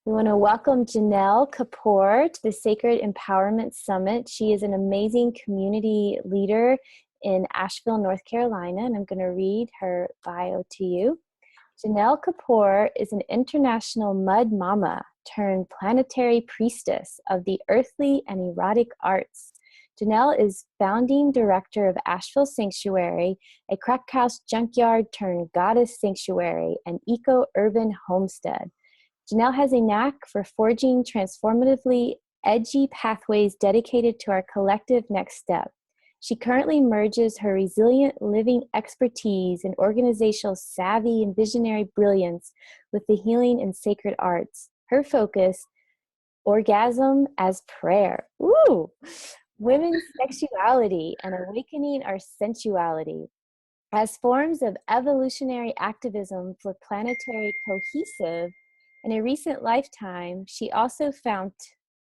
We want to welcome Janell Kapoor to the Sacred Empowerment Summit. She is an amazing community leader in Asheville, North Carolina, and I'm going to read her bio to you. Janell Kapoor is an international mud mama turned planetary priestess of the earthly and erotic arts. Janell is founding director of Asheville Sanctuary, a crack house junkyard turned goddess sanctuary and eco-urban homestead. Janell has a knack for forging transformatively edgy pathways dedicated to our collective next step. She currently merges her resilient living expertise and organizational savvy and visionary brilliance with the healing and sacred arts. Her focus, orgasm as prayer. Ooh! Women's sexuality and awakening our sensuality as forms of evolutionary activism for planetary cohesive. In a recent lifetime, she also founded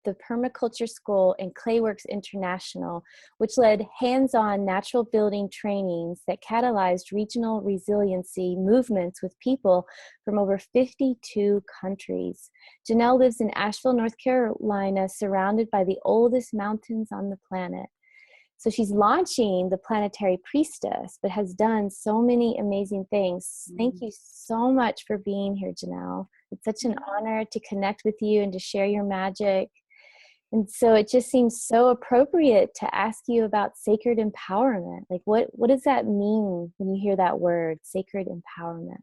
the Permaculture School and Clayworks International, which led hands-on natural building trainings that catalyzed regional resiliency movements with people from over 52 countries. Janell lives in Asheville, North Carolina, surrounded by the oldest mountains on the planet. So she's launching the Planetary Priestess, but has done so many amazing things. Thank you so much for being here, Janell. It's such an honor to connect with you and to share your magic. And so it just seems so appropriate to ask you about sacred empowerment. Like, what does that mean when you hear that word, sacred empowerment?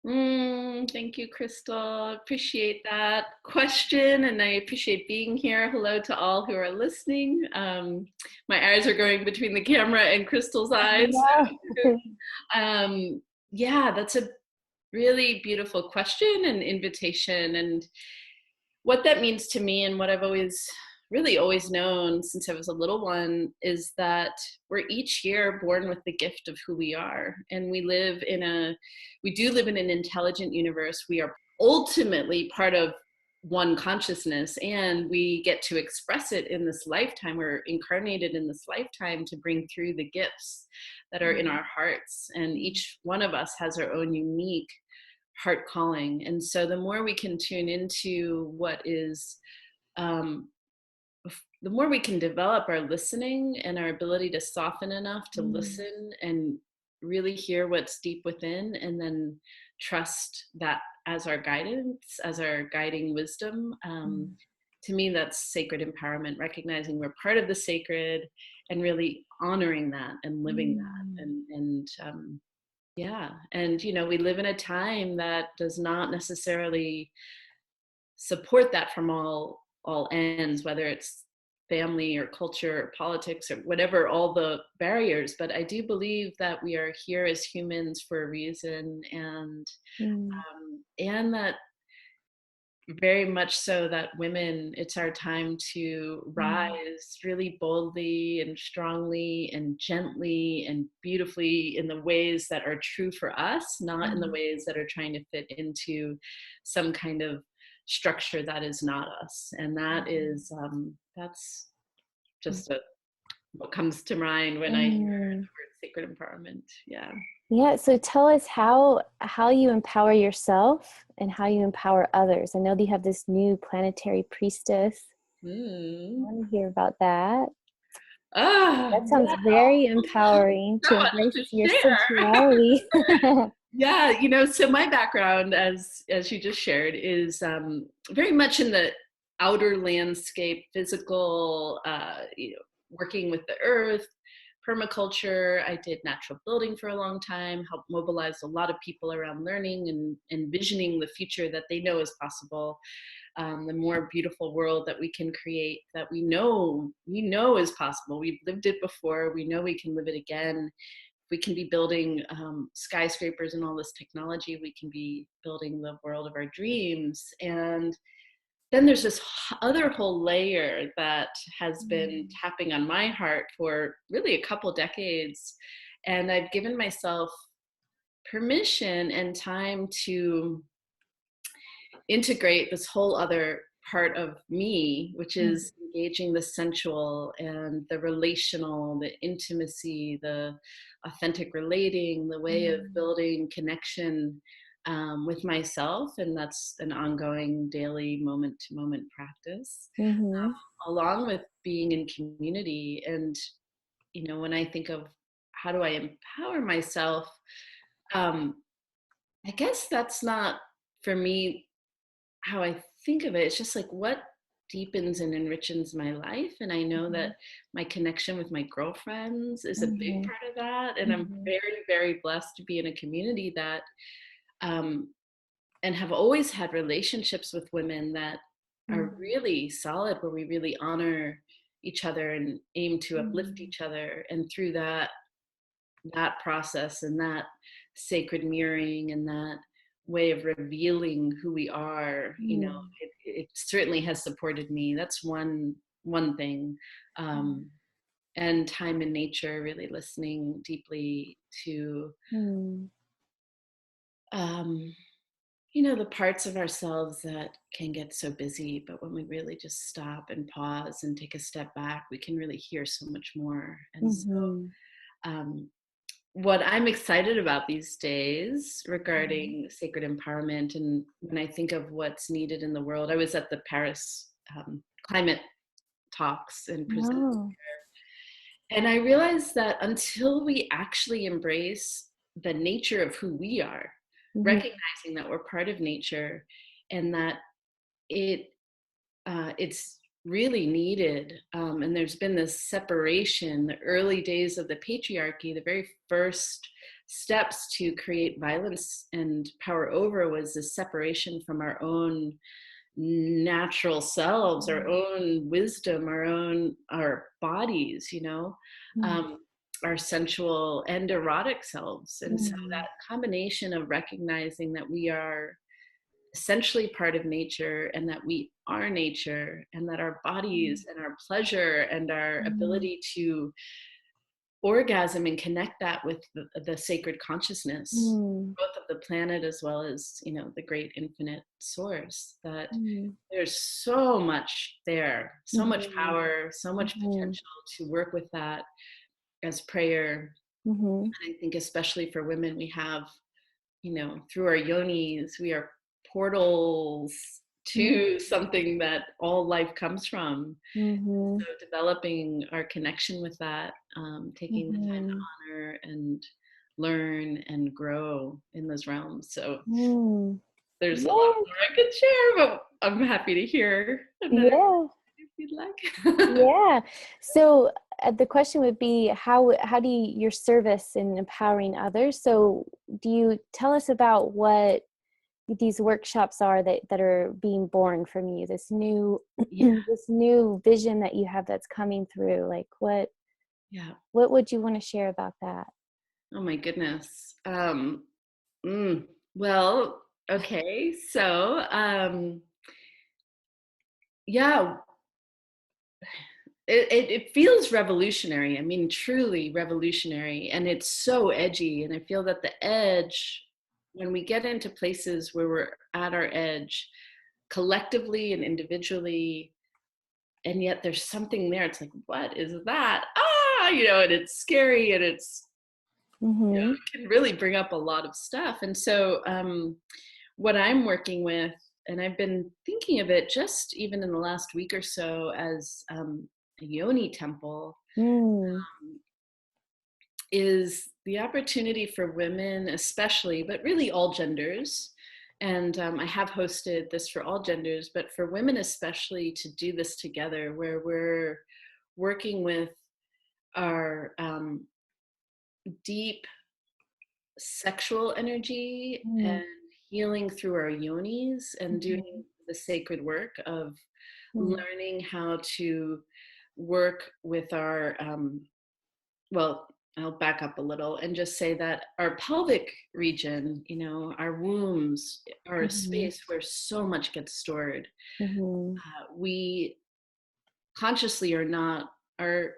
Thank you, Crystal. Appreciate that question, and I appreciate being here. Hello to all who are listening. My eyes are going between the camera and Crystal's eyes. Yeah, that's a really beautiful question and invitation. And what that means to me, and what I've really always known since I was a little one, is that we're each here born with the gift of who we are. And we do live in an intelligent universe. We are ultimately part of one consciousness, and we get to express it in this lifetime. We're incarnated in this lifetime to bring through the gifts that are in our hearts. And each one of us has our own unique heart calling. And so the more we can tune into what is, the more we can develop our listening and our ability to soften enough to listen and really hear what's deep within, and then trust that as our guidance, as our guiding wisdom. To me, that's sacred empowerment, recognizing we're part of the sacred and really honoring that and living that. Yeah. And, we live in a time that does not necessarily support that from all ends, whether it's family or culture or politics or whatever, all the barriers. But I do believe that we are here as humans for a reason, and that very much so that women, it's our time to rise really boldly and strongly and gently and beautifully in the ways that are true for us, not in the ways that are trying to fit into some kind of structure that is not us. And that is that's just what comes to mind when I hear the word sacred empowerment. Yeah, so tell us how you empower yourself and how you empower others. I know that you have this new planetary priestess. I want to hear about that. That sounds very empowering to embrace your sensuality. Yeah, so my background, as you just shared, is very much in the outer landscape, physical, working with the earth, permaculture. I did natural building for a long time, helped mobilize a lot of people around learning and envisioning the future that they know is possible. The more beautiful world that we can create, that we know is possible. We've lived it before. We know we can live it again. We can be building skyscrapers and all this technology. We can be building the world of our dreams. And then there's this other whole layer that has been tapping on my heart for really a couple decades. And I've given myself permission and time to integrate this whole other part of me, which is engaging the sensual and the relational, the intimacy, the authentic relating, the way of building connection with myself, and that's an ongoing daily moment to moment practice, Mhm. along with being in community. And when I think of how do I empower myself, um, I guess that's not for me how I think of it. It's just like what deepens and enriches my life. And I know that Mhm. my connection with my girlfriends is a big Mhm. part of that. And I'm Mhm. very, very blessed to be in a community that, um, and have always had relationships with women that are Mhm. really solid, where we really honor each other and aim to uplift Mhm. each other. And through that process and that sacred mirroring and that way of revealing who we are, Mhm. it certainly has supported me. That's one thing. um, and time in nature, really listening deeply to Mhm. um, the parts of ourselves that can get so busy, but when we really just stop and pause and take a step back, we can really hear so much more. And so Mhm. um, what I'm excited about these days Mhm. regarding sacred empowerment, and when I think of what's needed in the world, I was at the Paris climate talks and presented, Oh. and I realized that until we actually embrace the nature of who we are, Mhm. recognizing that we're part of nature and that it it's really needed. And there's been this separation, the early days of the patriarchy, the very first steps to create violence and power over was this separation from our own natural selves, our Mhm. own wisdom, our bodies, Mhm. um, our sensual and erotic selves. And so Mhm. that combination of recognizing that we are essentially part of nature and that we are nature and that our bodies and our pleasure and our Mhm. ability to orgasm and connect that with the sacred consciousness, Mhm. both of the planet as well as the great infinite source, that Mhm. there's so much there, so much Mhm. power, so much Mhm. potential to work with that as prayer. Mhm. And I think especially for women, we have, through our yonis, we are portals to something that all life comes from. Mhm. So developing our connection with that, taking the time Mhm. to honor and learn and grow in those realms. So Mhm. there's a lot Yeah. more I could share, but I'm happy to hear another Yeah. if you'd like. Yeah. So the question would be how do you, your service in empowering others? So do you tell us about what these workshops are that are being born from you? This new Yeah, this new vision that you have that's coming through. Like yeah. what would you want to share about that? Oh my goodness. Mm, well, okay. So, yeah, it feels revolutionary. I mean, truly revolutionary. And it's so edgy. And I feel that the edge, when we get into places where we're at our edge, collectively and individually, and yet there's something there. It's like, what is that? And it's scary and Mhm. it can really bring up a lot of stuff. And so, what I'm working with, and I've been thinking of it just even in the last week or so as a yoni temple, Mm. is the opportunity for women, especially, but really all genders. And I have hosted this for all genders, but for women especially, to do this together, where we're working with our deep sexual energy and Mm. healing through our yonis and doing Mhm. the sacred work of Mm. learning how to work with our well, I'll back up a little and just say that our pelvic region, our wombs are a Mhm. space where so much gets stored. Mhm. We consciously or not are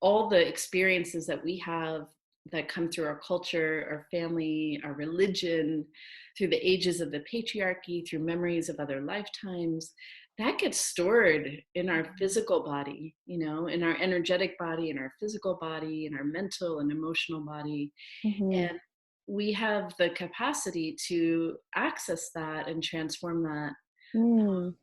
all the experiences that we have that come through our culture, our family, our religion, through the ages of the patriarchy, through memories of other lifetimes, that gets stored in our physical body, in our energetic body, in our physical body, in our mental and emotional body. Mhm. we have the capacity to access that and transform that Mm.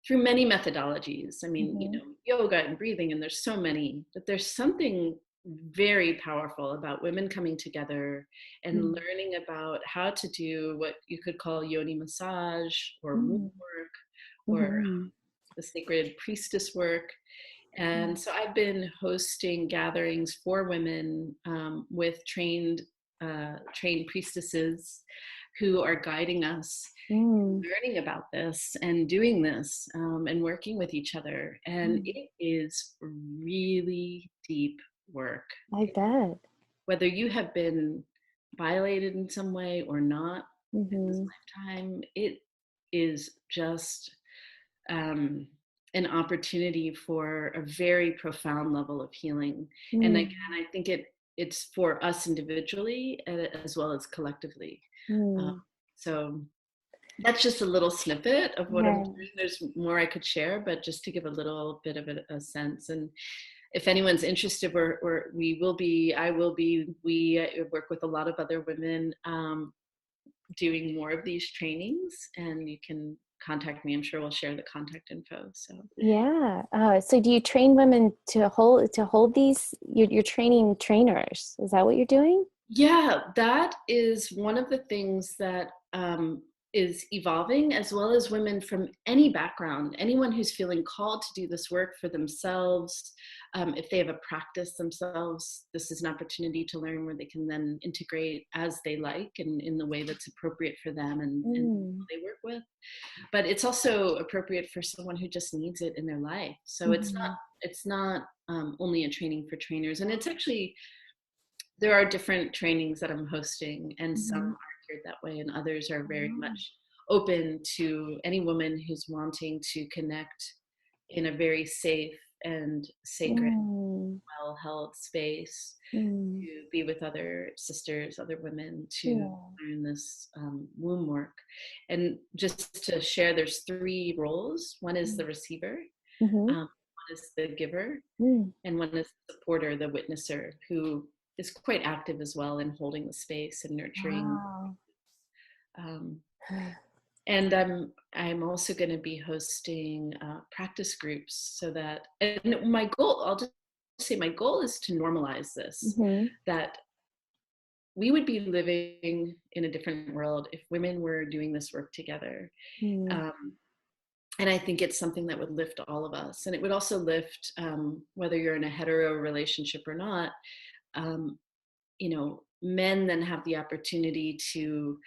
through many methodologies. I mean, Mhm. yoga and breathing, and there's so many, but there's something very powerful about women coming together and Mm. learning about how to do what you could call yoni massage or womb Mm. work or Mhm. the sacred priestess work. And Mm. so I've been hosting gatherings for women with trained priestesses who are guiding us, Mm. learning about this and doing this and working with each other. And Mm. it is really deep work. I bet. Whether you have been violated in some way or not in this Mhm. lifetime, it is just um, an opportunity for a very profound level of healing. And again, Mm. I think it's for us individually as well as collectively. Uh, Mm. so that's just a little snippet of what I'm Right. doing. There's more I could share, but just to give a little bit of a sense. And if anyone's interested, I will be, we work with a lot of other women doing more of these trainings, and you can contact me. I'm sure we'll share the contact info. So Yeah. So do you train women to hold these? You're training trainers. Is that what you're doing? yeah, that is one of the things that is evolving, as well as women from any background, anyone who's feeling called to do this work for themselves. If they have a practice themselves, this is an opportunity to learn where they can then integrate as they like and in the way that's appropriate for them and Mm. they work with. But it's also appropriate for someone who just needs it in their life. So Mhm. it's not only a training for trainers, and it's actually there are different trainings that I'm hosting, and some Mhm. are geared that way, and others are very Oh. much open to any woman who's wanting to connect in a very safe and sacred, Mm. well held space Mm. to be with other sisters, other women to Yeah. learn this womb work. And just to share, there's three roles. One is Mm. the receiver, Mhm. one is the giver, Mm. and one is the supporter, the witnesser, who is quite active as well in holding the space and nurturing. Wow. Um, and I'm also going to be hosting practice groups so that, and my goal, I'll just say my goal is to normalize this, Mhm. that we would be living in a different world if women were doing this work together. Mm. Um, and I think it's something that would lift all of us. And it would also lift, whether you're in a hetero relationship or not, um, men then have the opportunity to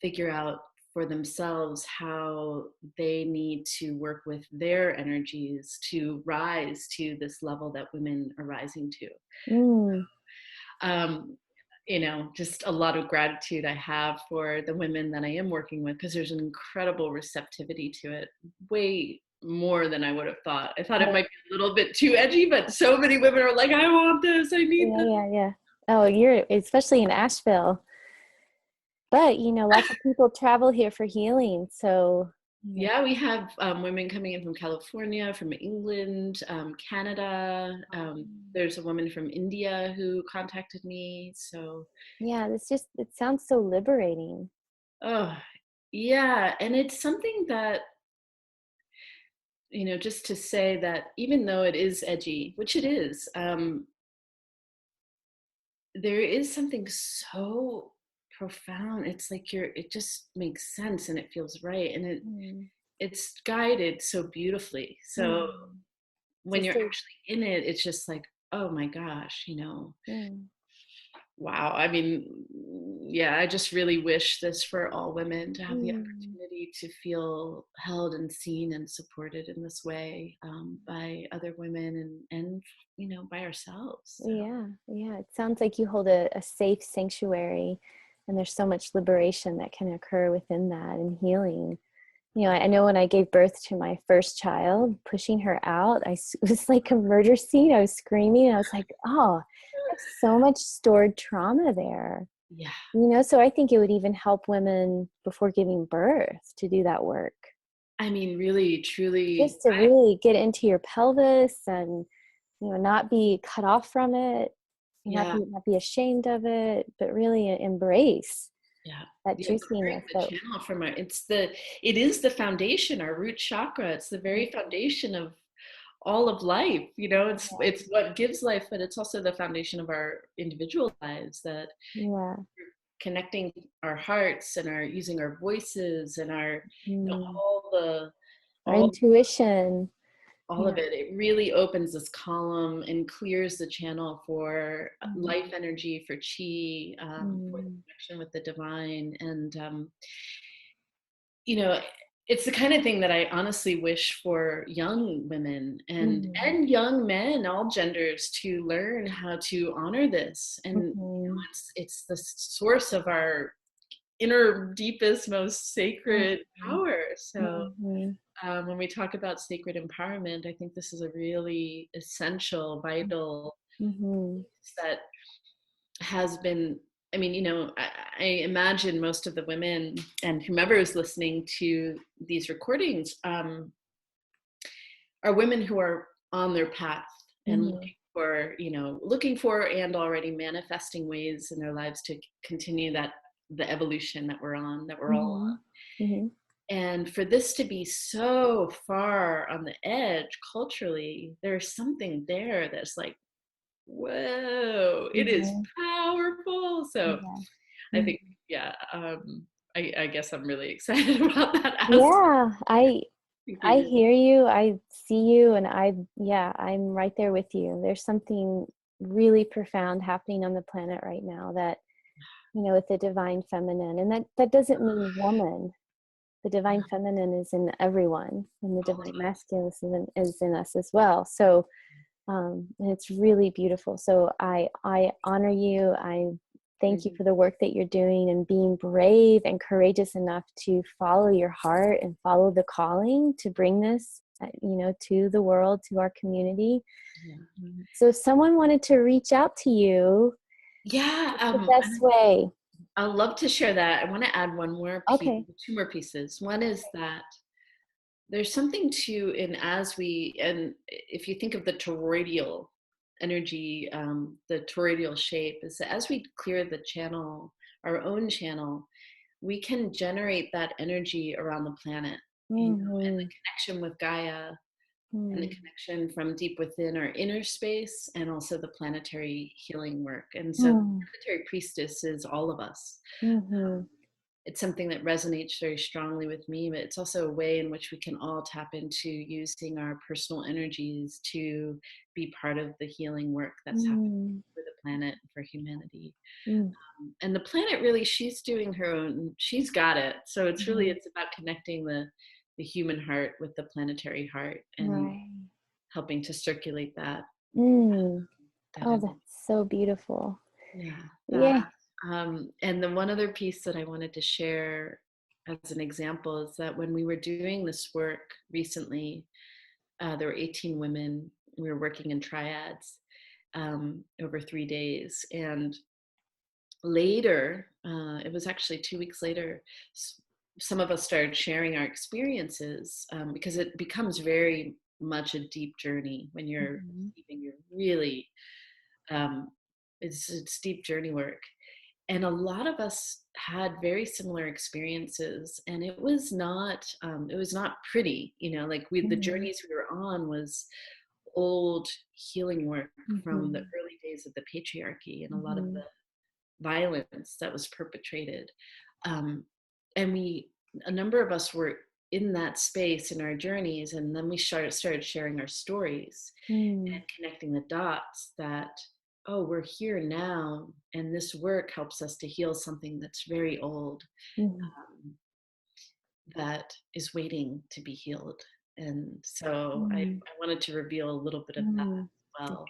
figure out for themselves how they need to work with their energies to rise to this level that women are rising to. Mm. Um, just a lot of gratitude I have for the women that I am working with, because there's an incredible receptivity to it, way more than I would have thought. I thought it Oh, might be a little bit too edgy, but so many women are like, I want this, I need yeah, this. yeah, yeah. Oh, you're especially in Asheville. But, lots of people travel here for healing. So, Yeah, we have women coming in from California, from England, Canada. There's a woman from India who contacted me. So, yeah, it sounds so liberating. oh, yeah. And it's something that, just to say that even though it is edgy, which it is, there is something so profound. It's like it just makes sense and it feels right. And Mm. it's guided so beautifully. So Mm. when Just you're to, actually in it, it's just like, oh my gosh, mm. wow. I mean, yeah, I just really wish this for all women to have the Mm. opportunity to feel held and seen and supported in this way by other women and by ourselves. So. Yeah, yeah. It sounds like you hold a safe sanctuary, and there's so much liberation that can occur within that and healing. I know when I gave birth to my first child, pushing her out, it was like a murder scene. I was screaming. And I was like, oh, I have so much stored trauma there. Yeah. So I think it would even help women before giving birth to do that work. I mean, really, truly, Just to really get into your pelvis and, not be cut off from it. Yeah. not be ashamed of it, but really embrace Yeah. that Yeah, clearing juiciness the that. channel from our it is the foundation, our root chakra. It's the very foundation of all of life. It's what gives life, but it's also the foundation of our individual lives, that Yeah. connecting our hearts and our using our voices and our Mm. all the Our all intuition. all of Yeah. it really opens this column and clears the channel for Mm. life energy, for chi, for the Mm. connection with the divine. And you know it's the kind of thing that I honestly wish for young women Mhm. and young men, all genders, to learn how to honor this. And Mhm. it's the source of our inner deepest, most sacred Mhm. power. So Mhm. when we talk about sacred empowerment, I think this is a really essential, vital Mhm. piece that has been. I mean, I imagine most of the women and whomever is listening to these recordings are women who are on their path and Mhm. looking for and already manifesting ways in their lives to continue the evolution that we're on, that we're all Mhm. Mhm. on. And for this to be so far on the edge culturally, there's something there that's like, whoa, it is Mhm. powerful. So Yeah. I Mhm. think, yeah, I guess I'm really excited about that aspect. Yeah, Think I we hear you. I see you, and yeah, I'm right there with you. There's something really profound happening on the planet right now that, with the divine feminine, and that doesn't mean woman. The divine feminine is in everyone, and the all of divine us. masculine is in us as well. So, and it's really beautiful. So I honor you. I thank you Mhm. for the work that you're doing and being brave and courageous enough to follow your heart and follow the calling to bring this, to the world, to our community. Yeah. So if someone wanted to reach out to you, Yeah, what's the best way? I'd love to share that. I want to add one more piece, Okay. two more pieces. One is that there's something to in as we and if you think of the toroidal energy, the toroidal shape is that as we clear the channel, our own channel, we can generate that energy around the planet, and the Mm-hmm. connection with Gaia and the Mm-hmm. connection from deep within our inner space, and also the planetary healing work. And so the Mm-hmm. planetary priestess is all of us. Mm-hmm. It's something that resonates very strongly with me, but it's also a way in which we can all tap into using our personal energies to be part of the healing work that's happening for the planet and for humanity. Mm-hmm. And the planet, really, she's doing her own, she's got it. So it's about connecting the human heart with the planetary heart and Right. helping to circulate Mm. that Oh, energy. that's so beautiful. Yeah, Yeah. that. And the one other piece that I wanted to share as an example is that when we were doing this work recently, there were 18 women. We were working in triads over 3 days. And later, it was actually 2 weeks later, some of us started sharing our experiences, because it becomes very much a deep journey when you're Mhm. receiving. You're really, um, it's deep journey work. And a lot of us had very similar experiences, and it was not pretty, like the Mhm. journeys we were on was old healing work from the Mhm. early days of the patriarchy and a lot of the Mhm. violence that was perpetrated. um, and a number of us were in that space in our journeys, and then we started sharing our stories Mm. and connecting the dots that, oh, we're here now, and this work helps us to heal something that's very old, Mhm. um, that is waiting to be healed. And so I Mm. wanted to reveal a little bit of that Mm. as well.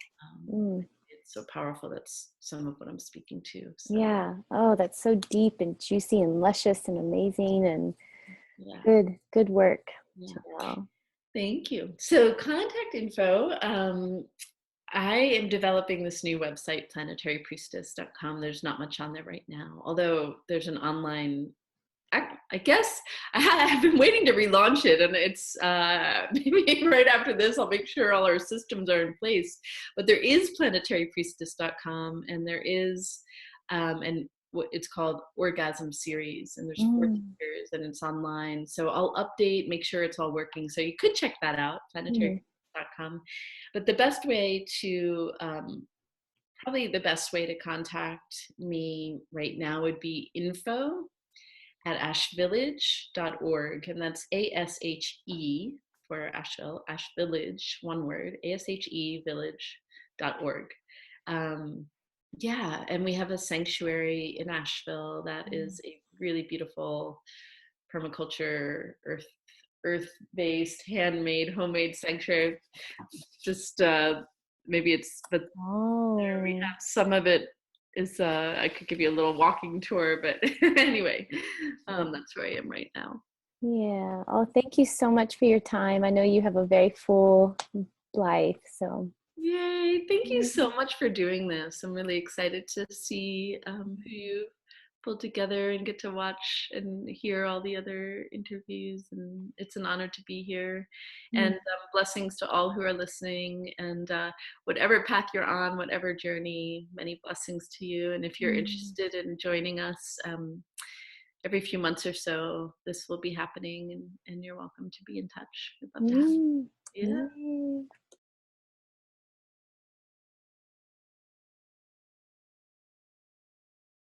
Mm. It's so powerful. That's some of what I'm speaking to. So Yeah. Oh, that's so deep and juicy and luscious and amazing and yeah, good work, yeah. Janelle. Thank you. So contact info. I am developing this new website, planetarypriestess.com. There's not much on there right now, although there's an online I guess I've been waiting to relaunch it, and it's maybe right after this, I'll make sure all our systems are in place. But there is planetarypriestess.com, and there is, and what it's called Orgasm Series, and there's 4 years, and it's online. So I'll update, make sure it's all working. So you could check that out, Mm. planetarypriestess.com. But the best way to probably the best way to contact me right now would be info@ashvillage.org, and that's ASHE for Asheville, Ash Village, one word, ASHE village.org. Um, yeah, and we have a sanctuary in Asheville that is a really beautiful permaculture, earth-based, handmade, homemade sanctuary. Just maybe it's, but there we Oh. have some of it is I could give you a little walking tour, but anyway, that's where I am right now. Yeah. Oh, thank you so much for your time. I know you have a very full life, so. Yay, thank you so much for doing this. I'm really excited to see who you pulled together and get to watch and hear all the other interviews, and it's an honor to be here. And blessings to all who are listening, and whatever path you're on, whatever journey, many blessings to you. And if you're interested in joining us, every few months or so this will be happening, and you're welcome to be in touch. We'd love to have Mm. you. Yeah.